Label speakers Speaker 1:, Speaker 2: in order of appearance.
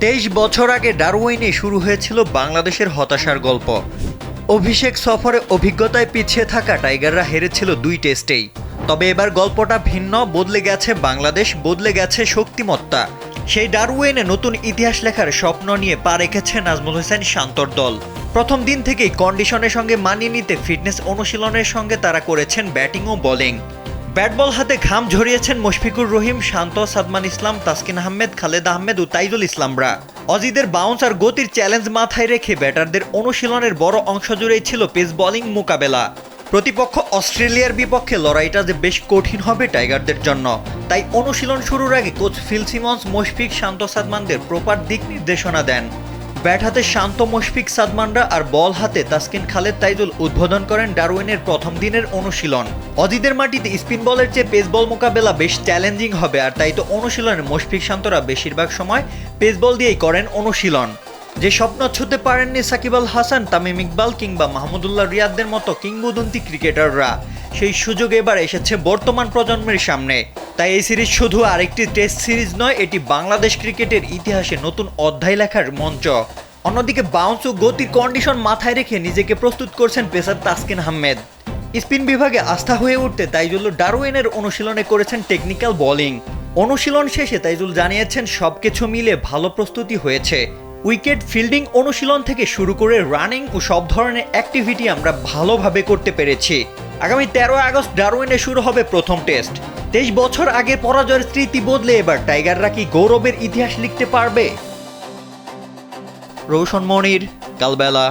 Speaker 1: 23 বছর আগে ডারউইনে শুরু হয়েছিল বাংলাদেশের হতাশার গল্প। অভিষেক সফরে অভিজ্ঞতায় পিছিয়ে থাকা টাইগাররা হেরেছিল 2 টেস্টেই। তবে এবার গল্পটা ভিন্ন, বদলে গেছে বাংলাদেশ, বদলে গেছে শক্তিমত্তা। সেই ডারউইনে নতুন ইতিহাস লেখার স্বপ্ন নিয়ে পা রেখেছে নাজমুল হোসেন শান্তর দল। প্রথম দিন থেকেই কন্ডিশনের সঙ্গে মানিয়ে নিতে ফিটনেস অনুশীলনের সঙ্গে তারা করেছেন ব্যাটিং ও বোলিং। ব্যাট বল হাতে ঘাম ঝরিয়েছেন মুশফিকুর রহিম, শান্ত, সাদমান ইসলাম, তাসকিন আহমেদ, খালেদ আহমেদ ও তাইজুল ইসলামরা। অজিদের বাউন্স আর গতির চ্যালেঞ্জ মাথায় রেখে ব্যাটারদের অনুশীলনের বড় অংশ জুড়েই ছিল পেস বোলিং মোকাবেলা। প্রতিপক্ষ অস্ট্রেলিয়ার বিপক্ষে লড়াইটা যে বেশ কঠিন হবে টাইগারদের জন্য, তাই অনুশীলন শুরুর আগে কোচ ফিল সিমন্স মুশফিক, শান্ত, সাদমানদের প্রপার দিক নির্দেশনা দেন। ব্যাট হাতে শান্ত, মুশফিক, সাদমানরা আর বল হাতে তাসকিন, খালেদ, তাইজুল উদ্বোধন করেন ডারউইনের প্রথম দিনের অনুশীলন। অজিদের মাটিতে স্পিন বলের চেয়ে পেস বল মোকাবেলা বেশ চ্যালেঞ্জিং হবে, আর তাই তো অনুশীলনে মুশফিক, শান্তরা বেশিরভাগ সময় পেস বল দিয়েই করেন অনুশীলন। যে স্বপ্ন ছুঁতে পারেননি সাকিব আল হাসান, তামিম ইকবাল কিংবা মাহমুদুল্লাহ রিয়াদদের মতো কিংবদন্তি ক্রিকেটাররা, সেই সুযোগ এবার এসেছে বর্তমান প্রজন্মের সামনে। তাই এই সিরিজ শুধু আরেকটি টেস্ট সিরিজ নয়, এটি বাংলাদেশ ক্রিকেটের ইতিহাসে নতুন অধ্যায় লেখার মঞ্চ। অন্যদিকে বাউন্স ও গতির কন্ডিশন মাথায় রেখে নিজেকে প্রস্তুত করছেন পেসার তাসকিন আহমেদ। স্পিন বিভাগে আস্থা হয়ে উঠতে তাইজুল ডারউইনের অনুশীলনে করেছেন টেকনিক্যাল বোলিং। অনুশীলন শেষে তাইজুল জানিয়েছেন সবকিছু মিলে ভালো প্রস্তুতি হয়েছে। উইকেট, ফিল্ডিং অনুশীলন থেকে শুরু করে রানিং ও সব ধরনের অ্যাক্টিভিটি আমরা ভালোভাবে করতে পেরেছি। আগামী 13 আগস্ট ডারউইনে শুরু হবে প্রথম টেস্ট। 23 বছর আগে পরাজয়ের স্মৃতি বদলে এবার টাইগাররা কি গৌরবের ইতিহাস লিখতে পারবে? রৌশন মনির, কালবেলা।